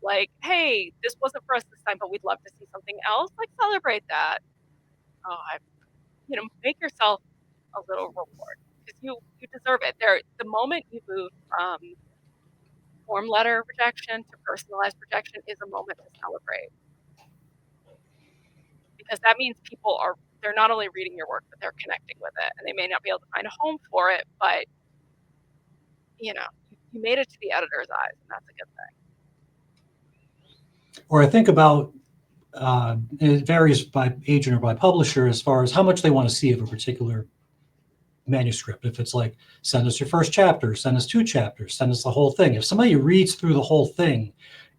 Like, hey, this wasn't for us this time, but we'd love to see something else. Like, celebrate that. Make yourself a little reward because you deserve it. The moment you move from form letter rejection to personalized rejection is a moment to celebrate because that means they're not only reading your work, but they're connecting with it, and they may not be able to find a home for it, but you made it to the editor's eyes, and that's a good thing. Or I think about it varies by agent or by publisher as far as how much they want to see of a particular manuscript. If it's like, send us your first chapter, send us 2 chapters, send us the whole thing. If somebody reads through the whole thing,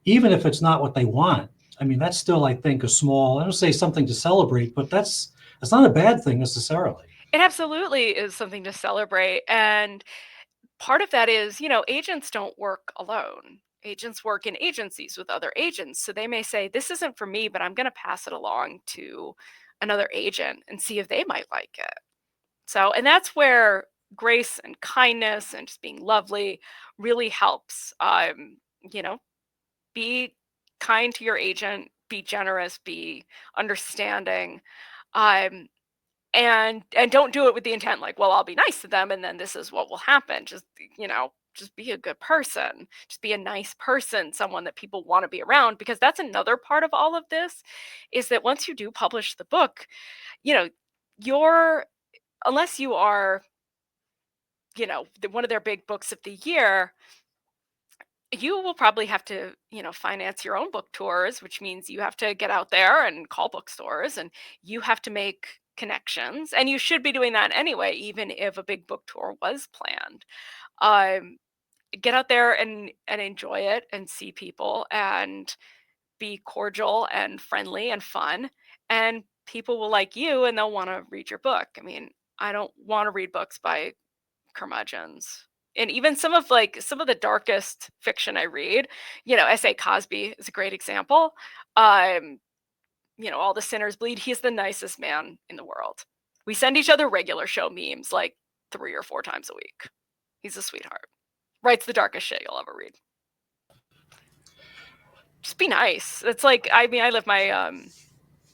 even if it's not what they want, I mean, that's still, I think, a small, I don't say something to celebrate, but that's not a bad thing necessarily. It absolutely is something to celebrate. And part of that is, agents don't work alone. Agents work in agencies with other agents. So they may say, this isn't for me, but I'm going to pass it along to another agent and see if they might like it. So, and that's where grace and kindness and just being lovely really helps. You know, be kind to your agent, be generous, be understanding. Um, and don't do it with the intent like, well, I'll be nice to them and then this is what will happen. Just, just be a good person. Just be a nice person, someone that people want to be around, because that's another part of all of this, is that once you do publish the book, you know, you're unless you are, one of their big books of the year, you will probably have to, finance your own book tours, which means you have to get out there and call bookstores and you have to make connections. And you should be doing that anyway, even if a big book tour was planned. Um, get out there and enjoy it and see people and be cordial and friendly and fun. And people will like you and they'll want to read your book. I mean, I don't want to read books by curmudgeons. And even some of the darkest fiction I read, S.A. Cosby is a great example. Um, All the sinners bleed. He's the nicest man in the world. We send each other regular show memes like 3 or 4 times a week. He's a sweetheart. Writes the darkest shit you'll ever read. Just be nice. It's like, I mean, I live my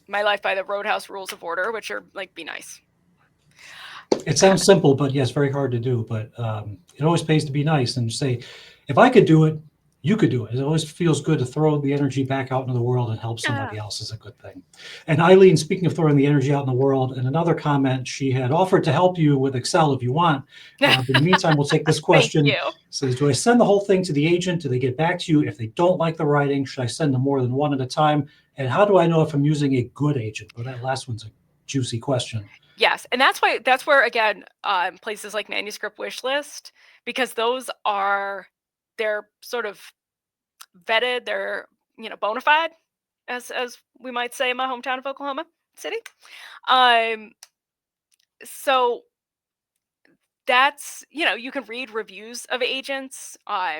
life by the Roadhouse rules of order, which are like, be nice. It sounds simple, but yes, very hard to do. But it always pays to be nice and say, if I could do it, you could do it. It always feels good to throw the energy back out into the world and help somebody else is a good thing. And Eileen, speaking of throwing the energy out in the world, in another comment, she had offered to help you with Excel if you want. But in the meantime, we'll take this question. Thank you. It says, do I send the whole thing to the agent? Do they get back to you? If they don't like the writing, should I send them more than one at a time? And how do I know if I'm using a good agent? Well, that last one's a juicy question. Yes, and that's where again, places like Manuscript Wishlist, because they're sort of vetted, they're bona fide, as we might say in my hometown of Oklahoma City. So that's, you can read reviews of agents.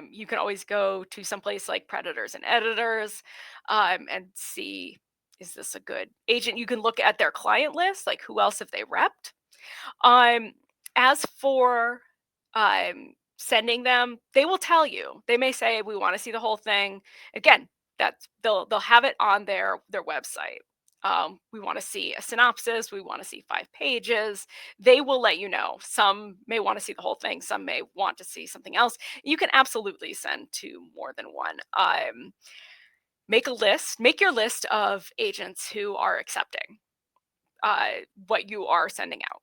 You can always go to someplace like Predators and Editors, and see, is this a good agent? You can look at their client list, like who else have they repped. As for sending them, they will tell you. They may say, we want to see the whole thing. Again, they'll have it on their website. We want to see a synopsis. We want to see 5 pages. They will let you know. Some may want to see the whole thing. Some may want to see something else. You can absolutely send to more than one. Make your list of agents who are accepting what you are sending out.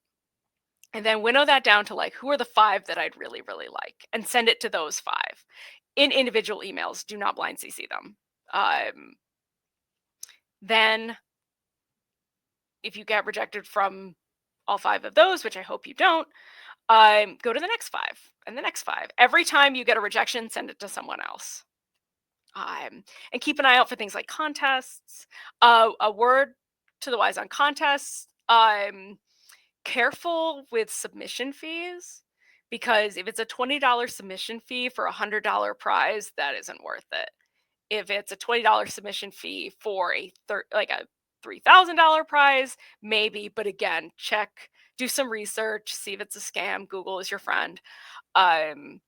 And then winnow that down to like, who are the 5 that I'd really, really like, and send it to those 5 in individual emails. Do not blind CC them. Then if you get rejected from all 5 of those, which I hope you don't, go to the next 5 and the next 5. Every time you get a rejection, send it to someone else. And keep an eye out for things like contests. A word to the wise on contests. Careful with submission fees, because if it's a $20 submission fee for a $100 prize, that isn't worth it. If it's a $20 submission fee for a $3,000 prize, maybe. But again, do some research, see if it's a scam. Google is your friend. And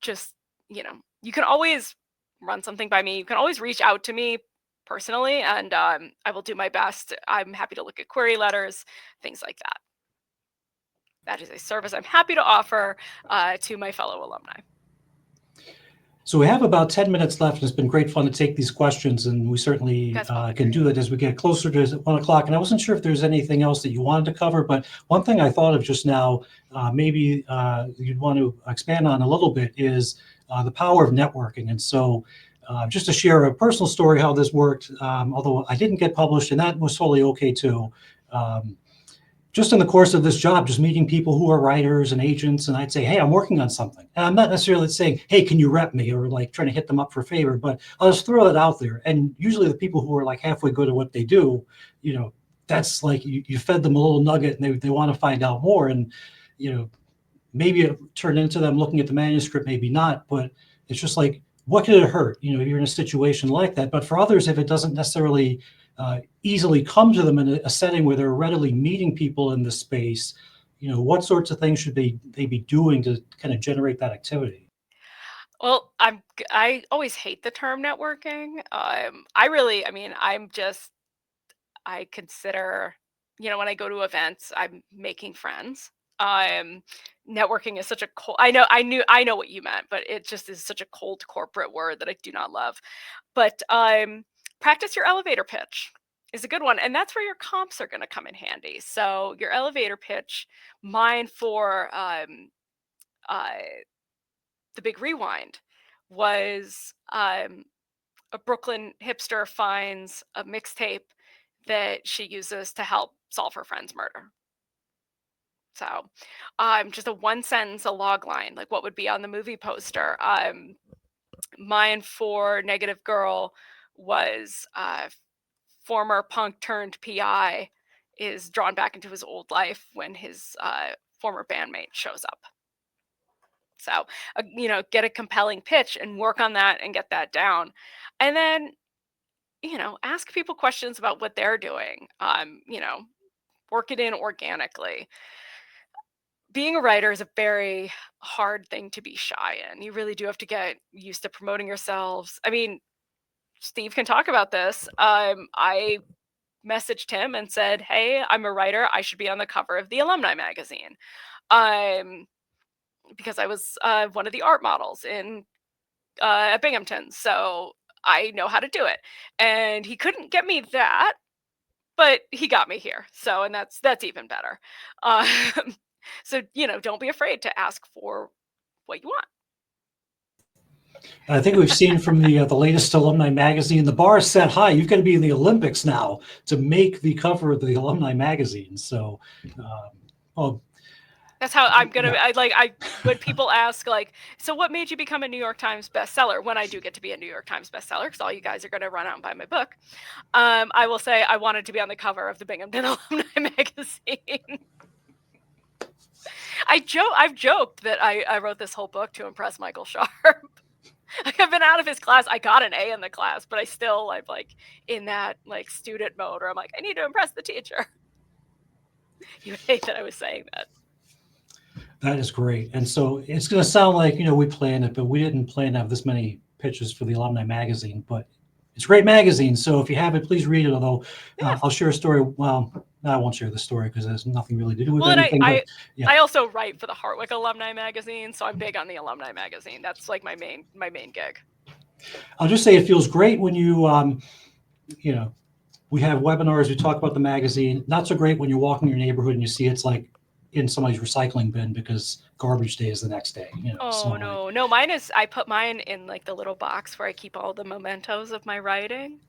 just, you can always run something by me. You can always reach out to me personally, and I will do my best. I'm happy to look at query letters, things like that. That is a service I'm happy to offer to my fellow alumni. So we have about 10 minutes left. It's been great fun to take these questions, and we certainly can do that as we get closer to 1 o'clock. And I wasn't sure if there's anything else that you wanted to cover, but one thing I thought of just now, maybe you'd want to expand on a little bit, is the power of networking. And so just to share a personal story how this worked, although I didn't get published, and that was totally okay too. Just in the course of this job, just meeting people who are writers and agents, and I'd say, hey, I'm working on something. And I'm not necessarily saying, hey, can you rep me, or like trying to hit them up for a favor, but I'll just throw it out there. And usually the people who are like halfway good at what they do, that's like you fed them a little nugget and they want to find out more. And, maybe it turned into them looking at the manuscript, maybe not, but it's just like, what could it hurt? You're in a situation like that. But for others, if it doesn't necessarily easily come to them in a setting where they're readily meeting people in the space, what sorts of things should they be doing to kind of generate that activity? Well, I always hate the term networking. I mean, I consider, when I go to events, I'm making friends. Um, Networking is such a cold. I know what you meant, but it just is such a cold corporate word that I do not love. But practice your elevator pitch is a good one, and that's where your comps are going to come in handy. So your elevator pitch, mine for uh, the Big Rewind was a Brooklyn hipster finds a mixtape that she uses to help solve her friend's murder. So, just a one sentence, a log line, like what would be on the movie poster. Mine for Negative Girl was former punk turned PI is drawn back into his old life when his former bandmate shows up. So, get a compelling pitch and work on that and get that down. And then, ask people questions about what they're doing. Work it in organically. Being a writer is a very hard thing to be shy in. You really do have to get used to promoting yourselves. I mean, Steve can talk about this. I messaged him and said, "Hey, I'm a writer. I should be on the cover of the alumni magazine." Um, because I was one of the art models in at Binghamton, so I know how to do it. And he couldn't get me that, but he got me here. So, and that's even better. Um, so don't be afraid to ask for what you want. I think we've seen from the latest alumni magazine, the bar is set high. You've got to be in the Olympics now to make the cover of the alumni magazine. So, oh, That's how I'm gonna. yeah. When people ask like, so what made you become a New York Times bestseller? When I do get to be a New York Times bestseller, because all you guys are gonna run out and buy my book, I will say I wanted to be on the cover of the Binghamton Alumni Magazine. I've joked that I wrote this whole book to impress Michael Sharp. I've been out of his class. I got an A in the class, but I'm like in that like student mode where I'm like, I need to impress the teacher. You hate that I was saying that. That is great. And so it's going to sound like, we planned it, but we didn't plan to have this many pitches for the alumni magazine, but it's a great magazine. So if you have it, please read it. Although Yeah. I'll share a story. Well, no, I won't share the story because it has nothing really to do with Well, and anything. But yeah, I also write for the Hartwick Alumni Magazine, so I'm big on the alumni magazine. That's like my main gig. I'll just say it feels great when we have webinars, we talk about the magazine. Not so great when you're walking your neighborhood and you see it's like in somebody's recycling bin because garbage day is the next day. Oh so no, mine is. I put mine in like the little box where I keep all the mementos of my writing.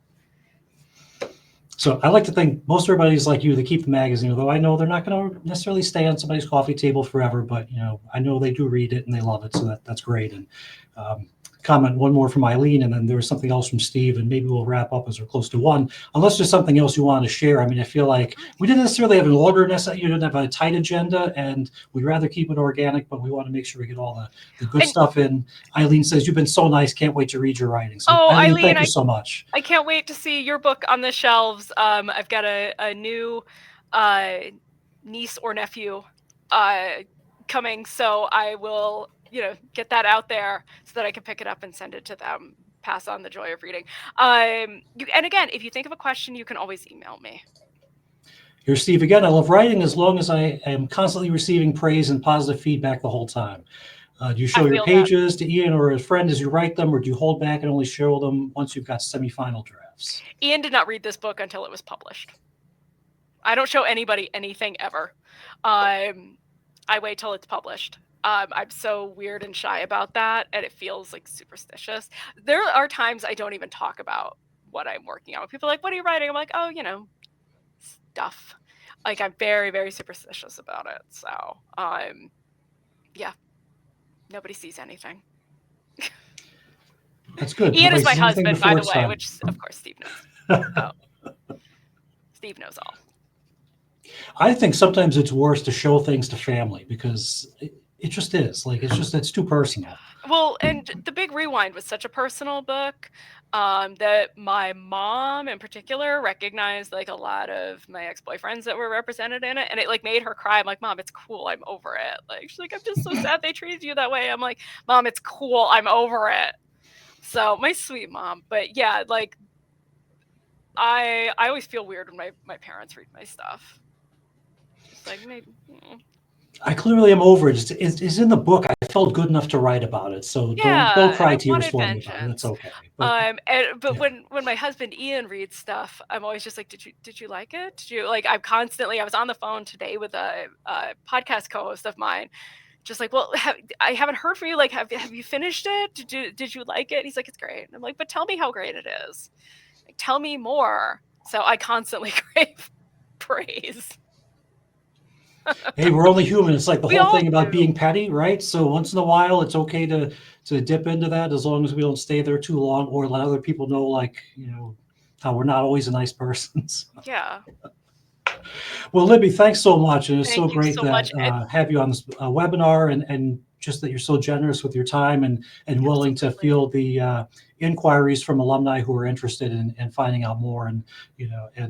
So I like to think most everybody's like you. They keep the magazine, although I know they're not going to necessarily stay on somebody's coffee table forever. But I know they do read it and they love it, so that's great. And comment one more from Eileen, and then there was something else from Steve, and maybe we'll wrap up as we're close to one. Unless there's something else you want to share. I mean, I feel like we didn't necessarily have an order, you didn't have a tight agenda, and we'd rather keep it organic, but we want to make sure we get all the good stuff in. Eileen says, "You've been so nice. Can't wait to read your writing." So Eileen, thank you so much. I can't wait to see your book on the shelves. I've got a new niece or nephew coming, so I will get that out there so that I can pick it up and send it to them, pass on the joy of reading. And again, if you think of a question, you can always email me. Here's Steve again. I love writing as long as I am constantly receiving praise and positive feedback the whole time. Do you show your pages to Ian or a friend as you write them, or do you hold back and only show them once you've got semifinal drafts? Ian did not read this book until it was published. I don't show anybody anything ever. I wait till it's published. I'm so weird and shy about that, and it feels like superstitious. There are times I don't even talk about what I'm working on. People are like, "What are you writing?" I'm like, "Oh, stuff." Like, I'm very, very superstitious about it. So, yeah, nobody sees anything. That's good. Ian is my husband, by the way, which of course Steve knows. Steve knows all. I think sometimes it's worse to show things to family because it just is like it's too personal. Well, and The Big Rewind was such a personal book. that my mom in particular recognized like a lot of my ex-boyfriends that were represented in it, and it like made her cry. I'm like, Mom, it's cool, I'm over it. Like she's like, I'm just so sad they treated you that way. I'm like, Mom, it's cool, I'm over it. So my sweet mom. But yeah, like I always feel weird when my parents read my stuff. Just like maybe I clearly am over it. It's in the book. I felt good enough to write about it. So don't yeah, and cry I tears wanted for me about it. That's vengeance. okay. But But yeah. when my husband Ian reads stuff, I'm always just like, did you like it? Did you like? I'm constantly. I was on the phone today with a podcast co-host of mine, just like, well, I haven't heard from you. Like, have you finished it? Did you like it? He's like, it's great. And I'm like, but tell me how great it is. Like, tell me more. So I constantly crave praise. Hey, we're only human. It's like the We whole all thing about do. being petty, right? So once in a while, it's okay to dip into that as long as we don't stay there too long or let other people know, like, how we're not always a nice person. Yeah. Well, Libby, thanks so much. And it's Thank so you great so much. that have you on this webinar and just that you're so generous with your time and willing to Absolutely. field the inquiries from alumni who are interested in finding out more. And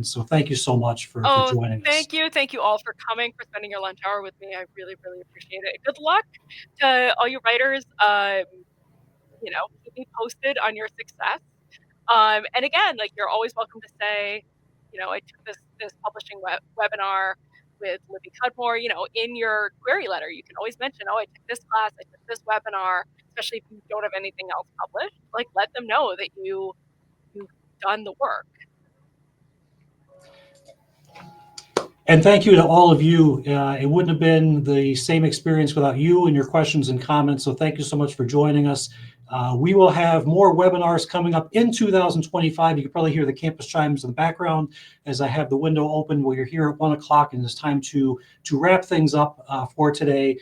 so thank you so much for Oh, joining us. thank you. Thank you all for coming, for spending your lunch hour with me. I really, really appreciate it. Good luck to all you writers. Keep me posted on your success. And again, like you're always welcome to say, I took this publishing webinar with Libby Cudmore. In your query letter, you can always mention, oh, I took this class, I took this webinar. Especially if you don't have anything else published, like let them know that you've done the work. And thank you to all of you. It wouldn't have been the same experience without you and your questions and comments. So thank you so much for joining us. We will have more webinars coming up in 2025. You can probably hear the campus chimes in the background as I have the window open. We're here at 1 o'clock, and it's time to wrap things up for today.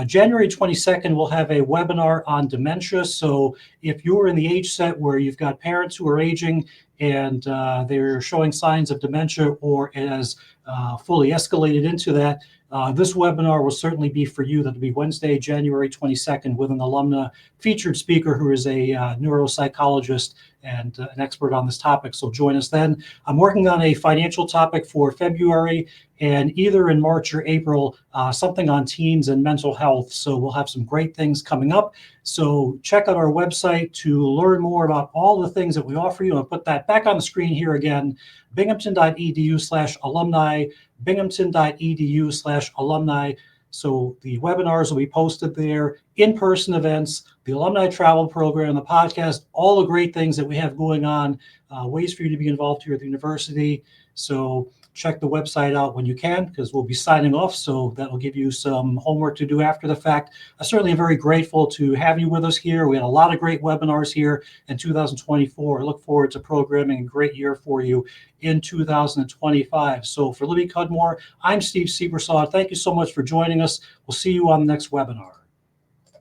January 22nd, we'll have a webinar on dementia. So if you're in the age set where you've got parents who are aging and they're showing signs of dementia or as fully escalated into that, this webinar will certainly be for you. That'll be Wednesday, January 22nd, with an alumna featured speaker who is a neuropsychologist and an expert on this topic. So join us then. I'm working on a financial topic for February, and either in March or April, something on teens and mental health. So we'll have some great things coming up. So check out our website to learn more about all the things that we offer you. I'll put that back on the screen here again, binghamton.edu/alumni, binghamton.edu/alumni. So the webinars will be posted there, in-person events, the alumni travel program, the podcast, all the great things that we have going on, ways for you to be involved here at the university. So check the website out when you can, because we'll be signing off. So that'll give you some homework to do after the fact. I certainly am very grateful to have you with us here. We had a lot of great webinars here in 2024. I look forward to programming a great year for you in 2025. So for Libby Cudmore, I'm Steve Seebersaw. Thank you so much for joining us. We'll see you on the next webinar.